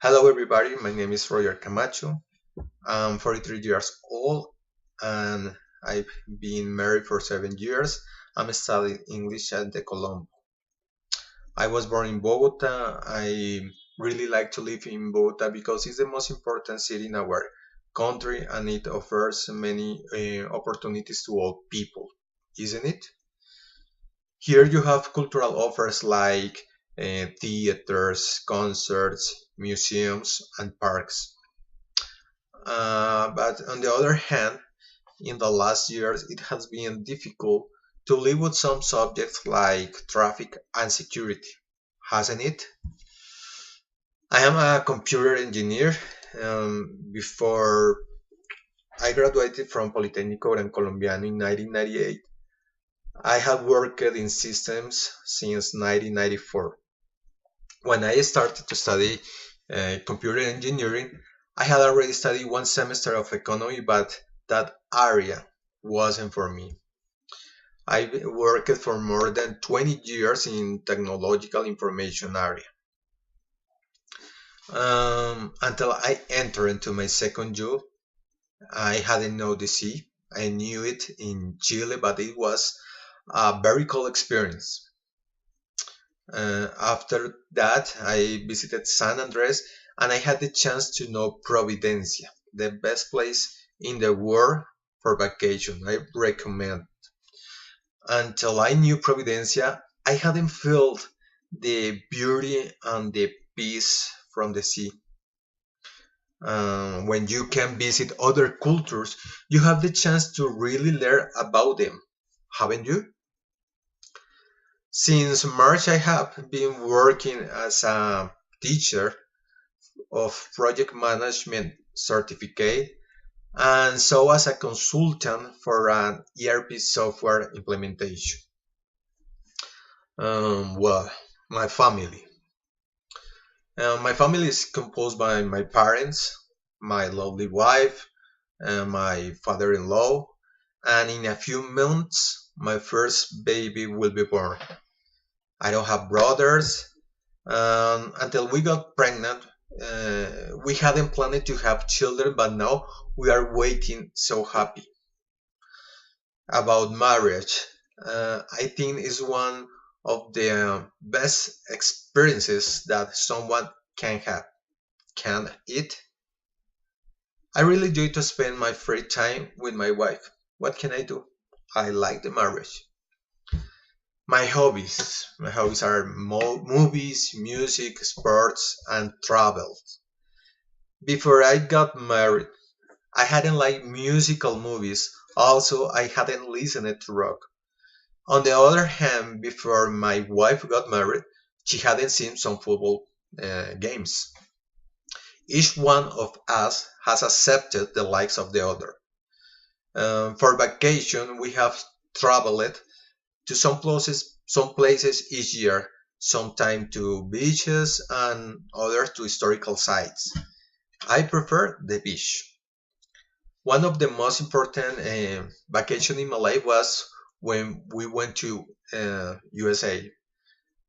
Hello, everybody. My name is Roger Camacho. I'm 43 years old and I've been married for 7 years. I'm studying English at the Colombo. I was born in Bogota. I really like to live in Bogota because it's the most important city in our country and it offers many opportunities to all people, isn't it? Here you have cultural offers like theaters, concerts, museums, and parks. But on the other hand, in the last years, it has been difficult to live with some subjects like traffic and security, hasn't it? I am a computer engineer. Before I graduated from Politécnico Gran Colombiano in 1998, I have worked in systems since 1994. When I started to study computer engineering, I had already studied one semester of economy, but that area wasn't for me. I worked for more than 20 years in technological information area until I entered into my second job. I hadn't know the sea. I knew it in Chile, but it was a very cool experience. After that, I visited San Andres and I had the chance to know Providencia, the best place in the world for vacation. I recommend. Until I knew Providencia, I hadn't felt the beauty and the peace from the sea. When you can visit other cultures, you have the chance to really learn about them, haven't you? Since March, I have been working as a teacher of project management certificate and so as a consultant for an ERP software implementation. Well, my family. My family is composed by my parents, my lovely wife, my father-in-law, and in a few months, my first baby will be born. I don't have brothers. Until we got pregnant, we hadn't planned to have children, but now we are waiting so happy. About marriage, I think is one of the best experiences that someone can have. Can it? I really enjoy to spend my free time with my wife. What can I do? I like the marriage. My hobbies are movies, music, sports, and travel. Before I got married, I hadn't liked musical movies. Also, I hadn't listened to rock. On the other hand, before my wife got married, she hadn't seen some football games. Each one of us has accepted the likes of the other. For vacation, we have traveled to some places each year, sometime to beaches and others to historical sites. I prefer the beach. One of the most important vacation in my life was when we went to USA.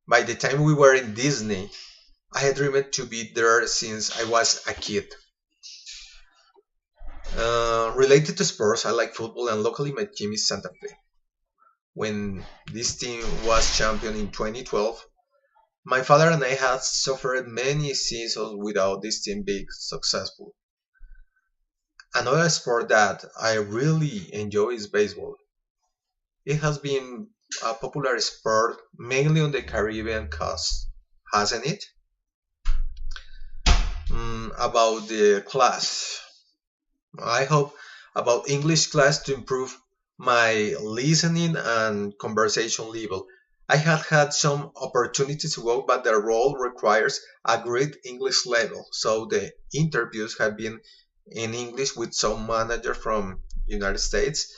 By the time we were in Disney, I had dreamed to be there since I was a kid. Related to sports, I like football and locally my team is Santa Fe. When this team was champion in 2012, my father and I had suffered many seasons without this team being successful. Another sport that I really enjoy is baseball. It has been a popular sport mainly on the Caribbean coast, hasn't it? About the class. I hope about English class to improve my listening and conversation level. I have had some opportunities to go, but the role requires a great English level. So the interviews have been in English with some manager from United States.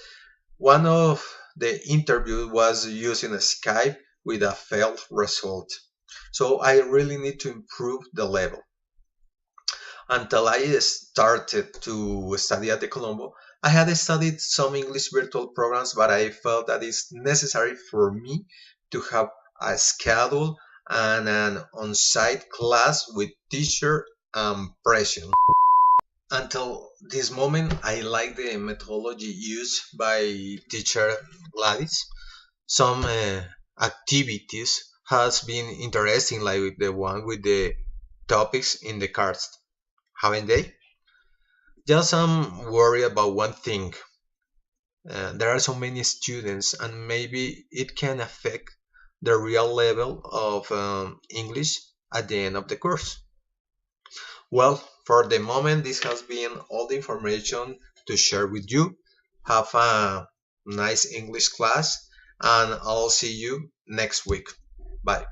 One of the interviews was using a Skype with a failed result. So I really need to improve the level. Until I started to study at the Colombo, I had studied some English virtual programs, but I felt that it's necessary for me to have a schedule and an on-site class with teacher pressure. Until this moment, I like the methodology used by teacher Gladys. Some activities has been interesting, like the one with the topics in the cards, haven't they? Just I'm worried about one thing. There are so many students, and maybe it can affect the real level of English at the end of the course. Well, for the moment, this has been all the information to share with you. Have a nice English class, and I'll see you next week. Bye.